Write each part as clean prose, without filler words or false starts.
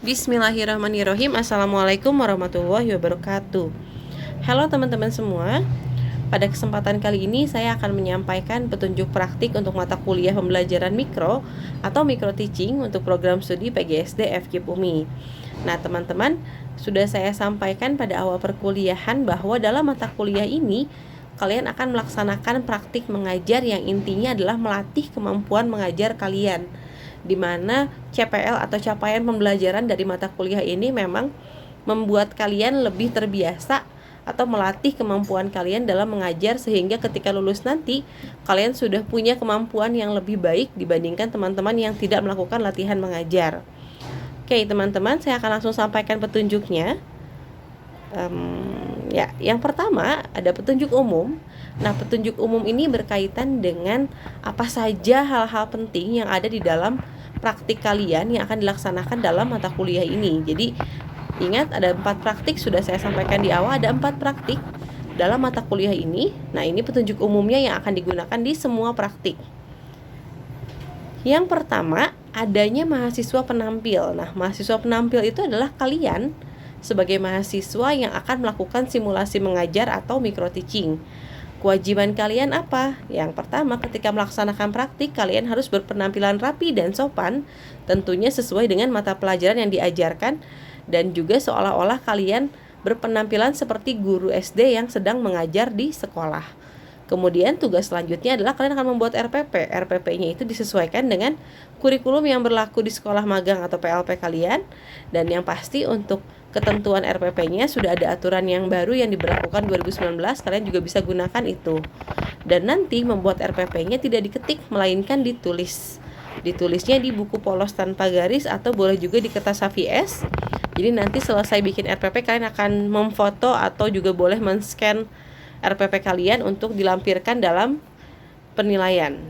Bismillahirrahmanirrahim. Assalamualaikum warahmatullahi wabarakatuh. Halo teman-teman semua. Pada kesempatan kali ini saya akan menyampaikan petunjuk praktik untuk mata kuliah pembelajaran mikro atau micro teaching untuk program studi PGSD FKIP UMI. Nah teman-teman, sudah saya sampaikan pada awal perkuliahan bahwa dalam mata kuliah ini kalian akan melaksanakan praktik mengajar yang intinya adalah melatih kemampuan mengajar kalian, di mana CPL atau capaian pembelajaran dari mata kuliah ini memang membuat kalian lebih terbiasa atau melatih kemampuan kalian dalam mengajar, sehingga ketika lulus nanti kalian sudah punya kemampuan yang lebih baik dibandingkan teman-teman yang tidak melakukan latihan mengajar. Oke teman-teman, saya akan langsung sampaikan petunjuknya. Yang pertama ada petunjuk umum. Nah, petunjuk umum ini berkaitan dengan apa saja hal-hal penting yang ada di dalam praktik kalian yang akan dilaksanakan dalam mata kuliah ini. Jadi, ingat ada 4 praktik, sudah saya sampaikan di awal, ada 4 praktik dalam mata kuliah ini. Nah, ini petunjuk umumnya yang akan digunakan di semua praktik. Yang pertama, adanya mahasiswa penampil. Nah, mahasiswa penampil itu adalah kalian sebagai mahasiswa yang akan melakukan simulasi mengajar atau micro teaching. Kewajiban kalian apa? Yang pertama, ketika melaksanakan praktik, kalian harus berpenampilan rapi dan sopan, tentunya sesuai dengan mata pelajaran yang diajarkan, dan juga seolah-olah kalian berpenampilan seperti guru SD yang sedang mengajar di sekolah. Kemudian tugas selanjutnya adalah kalian akan membuat RPP. RPP-nya itu disesuaikan dengan kurikulum yang berlaku di sekolah magang atau PLP kalian. Dan yang pasti untuk ketentuan RPP-nya sudah ada aturan yang baru yang diberlakukan 2019, kalian juga bisa gunakan itu. Dan nanti membuat RPP-nya tidak diketik, melainkan ditulis. Ditulisnya di buku polos tanpa garis atau boleh juga di kertas HVS. Jadi nanti selesai bikin RPP, kalian akan memfoto atau juga boleh men-scan RPP kalian untuk dilampirkan dalam penilaian.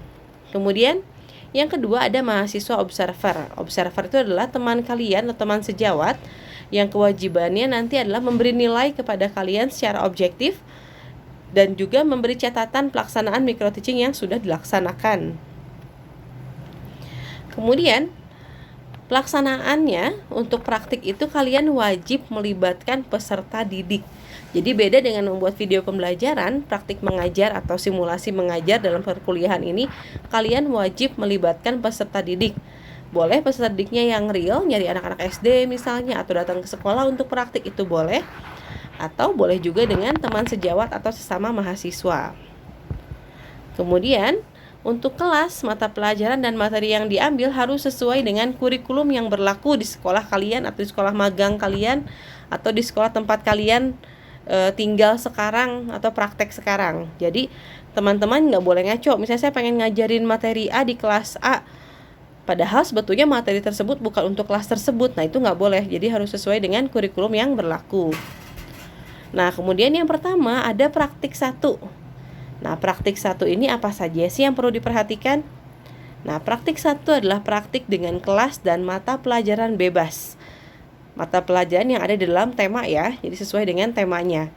Kemudian yang kedua ada mahasiswa observer. Observer itu adalah teman kalian atau teman sejawat yang kewajibannya nanti adalah memberi nilai kepada kalian secara objektif dan juga memberi catatan pelaksanaan micro teaching yang sudah dilaksanakan. Kemudian pelaksanaannya untuk praktik itu kalian wajib melibatkan peserta didik. Jadi beda dengan membuat video pembelajaran, praktik mengajar atau simulasi mengajar dalam perkuliahan ini kalian wajib melibatkan peserta didik. Boleh peserta didiknya yang real, nyari anak-anak SD misalnya, atau datang ke sekolah untuk praktik, itu boleh. Atau boleh juga dengan teman sejawat atau sesama mahasiswa. Kemudian untuk kelas, mata pelajaran dan materi yang diambil harus sesuai dengan kurikulum yang berlaku di sekolah kalian atau di sekolah magang kalian atau di sekolah tempat kalian tinggal sekarang atau praktek sekarang. Jadi teman-teman nggak boleh ngaco. Misalnya saya pengen ngajarin materi A di kelas A, padahal sebetulnya materi tersebut bukan untuk kelas tersebut. Nah itu nggak boleh. Jadi harus sesuai dengan kurikulum yang berlaku. Nah kemudian yang pertama ada praktik 1. Nah praktik 1 ini apa saja sih yang perlu diperhatikan? Nah praktik 1 adalah praktik dengan kelas dan mata pelajaran bebas. Mata pelajaran yang ada di dalam tema ya, jadi sesuai dengan temanya.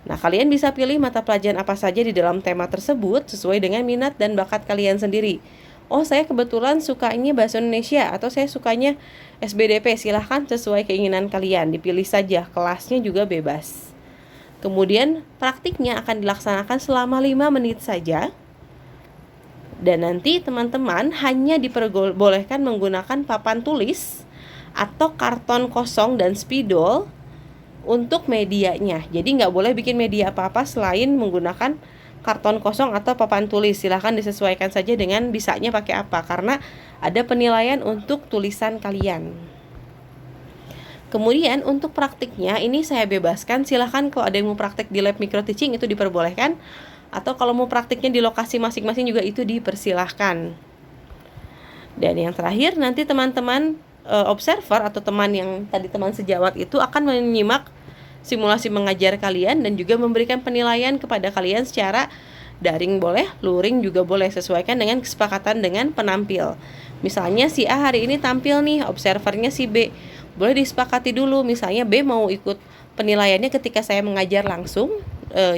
Nah, kalian bisa pilih mata pelajaran apa saja di dalam tema tersebut sesuai dengan minat dan bakat kalian sendiri. Oh, saya kebetulan sukanya bahasa Indonesia atau saya sukanya SBDP, silahkan sesuai keinginan kalian, dipilih saja, kelasnya juga bebas. Kemudian praktiknya akan dilaksanakan selama 5 menit saja. Dan nanti teman-teman hanya diperbolehkan menggunakan papan tulis atau karton kosong dan spidol untuk medianya. Jadi nggak boleh bikin media apa-apa selain menggunakan karton kosong atau papan tulis. Silahkan disesuaikan saja dengan bisanya pakai apa, karena ada penilaian untuk tulisan kalian. Kemudian untuk praktiknya ini saya bebaskan, silahkan kalau ada yang mau praktik di lab micro teaching itu diperbolehkan, atau kalau mau praktiknya di lokasi masing-masing juga itu dipersilahkan. Dan yang terakhir nanti teman-teman observer atau teman yang tadi teman sejawat itu akan menyimak simulasi mengajar kalian dan juga memberikan penilaian kepada kalian secara daring boleh, luring juga boleh, sesuaikan dengan kesepakatan dengan penampil. Misalnya si A hari ini tampil nih, observernya si B. Boleh disepakati dulu, misalnya B mau ikut penilaiannya ketika saya mengajar langsung,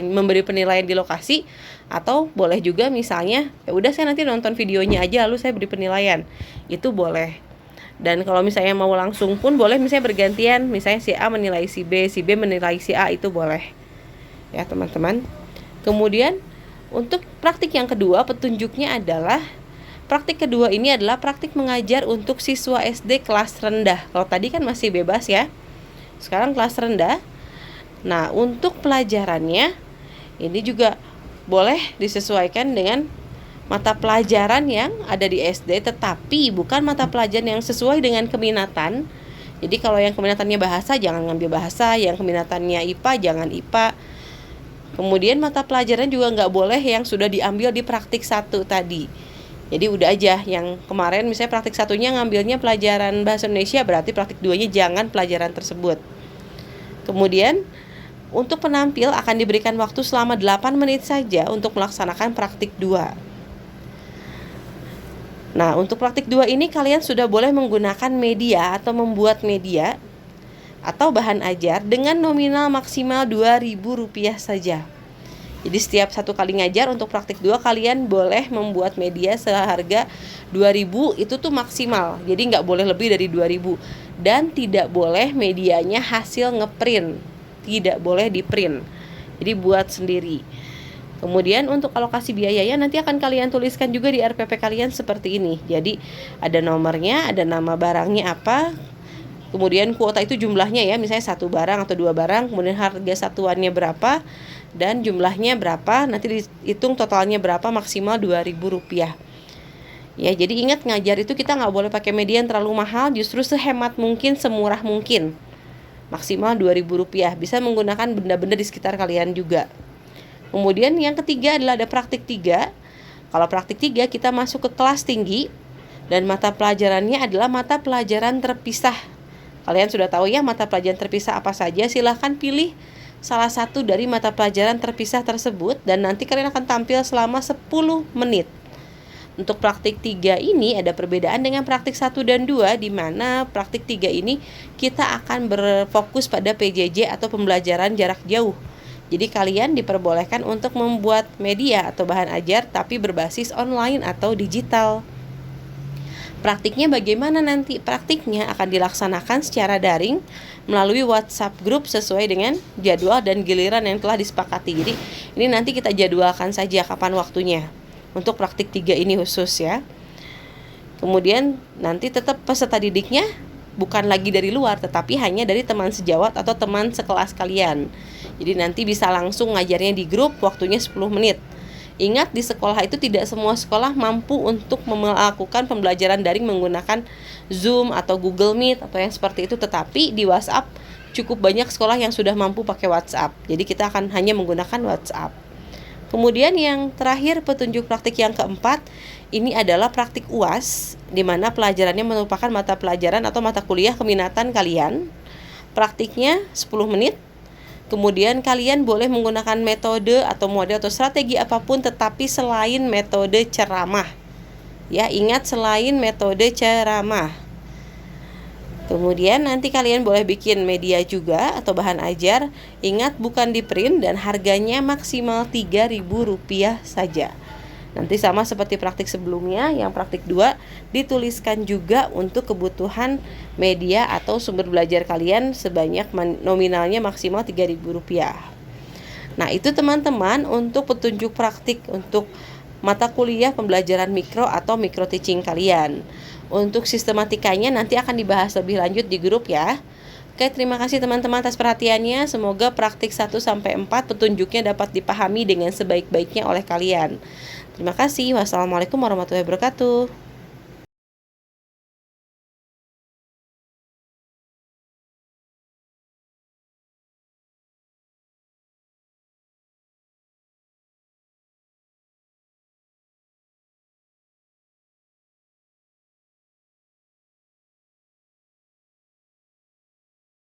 memberi penilaian di lokasi, atau boleh juga misalnya ya udah saya nanti nonton videonya aja lalu saya beri penilaian. Itu boleh. Dan kalau misalnya mau langsung pun boleh, misalnya bergantian, misalnya si A menilai si B menilai si A, itu boleh ya teman-teman. Kemudian untuk praktik yang kedua, petunjuknya adalah praktik kedua ini adalah praktik mengajar untuk siswa SD kelas rendah. Kalau tadi kan masih bebas ya, sekarang kelas rendah. Nah, untuk pelajarannya ini juga boleh disesuaikan dengan mata pelajaran yang ada di SD, tetapi bukan mata pelajaran yang sesuai dengan keminatan. Jadi kalau yang keminatannya bahasa, jangan ngambil bahasa. Yang keminatannya IPA, jangan IPA. Kemudian mata pelajaran juga nggak boleh yang sudah diambil di praktik 1 tadi. Jadi udah aja yang kemarin misalnya praktik 1-nya ngambilnya pelajaran bahasa Indonesia, berarti praktik 2-nya jangan pelajaran tersebut. Kemudian untuk penampil akan diberikan waktu selama 8 menit saja untuk melaksanakan praktik 2. Nah, untuk praktik 2 ini kalian sudah boleh menggunakan media atau membuat media atau bahan ajar dengan nominal maksimal Rp2.000 saja. Jadi setiap 1 kali ngajar untuk praktik 2 kalian boleh membuat media seharga Rp2.000, itu tuh maksimal. Jadi nggak boleh lebih dari Rp2.000. Dan tidak boleh medianya hasil ngeprint, tidak boleh di print. Jadi buat sendiri. Kemudian untuk alokasi biayanya nanti akan kalian tuliskan juga di RPP kalian seperti ini. Jadi ada nomornya, ada nama barangnya apa, kemudian kuota itu jumlahnya ya, misalnya 1 barang atau 2 barang, kemudian harga satuannya berapa dan jumlahnya berapa, nanti dihitung totalnya berapa, maksimal Rp2.000. Ya, jadi ingat ngajar itu kita nggak boleh pakai media yang terlalu mahal, justru sehemat mungkin, semurah mungkin. Maksimal Rp2.000. Bisa menggunakan benda-benda di sekitar kalian juga. Kemudian yang ketiga adalah ada praktik 3. Kalau praktik 3 kita masuk ke kelas tinggi dan mata pelajarannya adalah mata pelajaran terpisah. Kalian sudah tahu ya mata pelajaran terpisah apa saja. Silahkan pilih salah satu dari mata pelajaran terpisah tersebut dan nanti kalian akan tampil selama 10 menit. Untuk praktik 3 ini ada perbedaan dengan praktik 1 dan 2, di mana praktik 3 ini kita akan berfokus pada PJJ atau pembelajaran jarak jauh. Jadi kalian diperbolehkan untuk membuat media atau bahan ajar tapi berbasis online atau digital. Praktiknya bagaimana nanti? Praktiknya akan dilaksanakan secara daring melalui WhatsApp group sesuai dengan jadwal dan giliran yang telah disepakati. Jadi ini nanti kita jadwalkan saja kapan waktunya. Untuk praktik 3 ini khusus ya. Kemudian nanti tetap peserta didiknya bukan lagi dari luar, tetapi hanya dari teman sejawat atau teman sekelas kalian. Jadi nanti bisa langsung ngajarnya di grup, waktunya 10 menit. Ingat, di sekolah itu tidak semua sekolah mampu untuk melakukan pembelajaran daring menggunakan Zoom atau Google Meet atau yang seperti itu. Tetapi di WhatsApp cukup banyak sekolah yang sudah mampu pakai WhatsApp. Jadi kita akan hanya menggunakan WhatsApp. Kemudian yang terakhir, petunjuk praktik yang keempat, ini adalah praktik UAS, di mana pelajarannya merupakan mata pelajaran atau mata kuliah keminatan kalian. Praktiknya 10 menit. Kemudian kalian boleh menggunakan metode atau model atau strategi apapun, tetapi selain metode ceramah. Ya, ingat, selain metode ceramah. Kemudian nanti kalian boleh bikin media juga atau bahan ajar. Ingat, bukan di print dan harganya maksimal Rp3.000 saja. Nanti sama seperti praktik sebelumnya, yang praktik 2 dituliskan juga untuk kebutuhan media atau sumber belajar kalian sebanyak nominalnya maksimal Rp3.000. Nah, itu teman-teman untuk petunjuk praktik untuk mata kuliah pembelajaran mikro atau micro teaching kalian. Untuk sistematikanya nanti akan dibahas lebih lanjut di grup ya. Oke, terima kasih teman-teman atas perhatiannya. Semoga praktik 1-4 petunjuknya dapat dipahami dengan sebaik-baiknya oleh kalian. Terima kasih. Wassalamualaikum warahmatullahi wabarakatuh.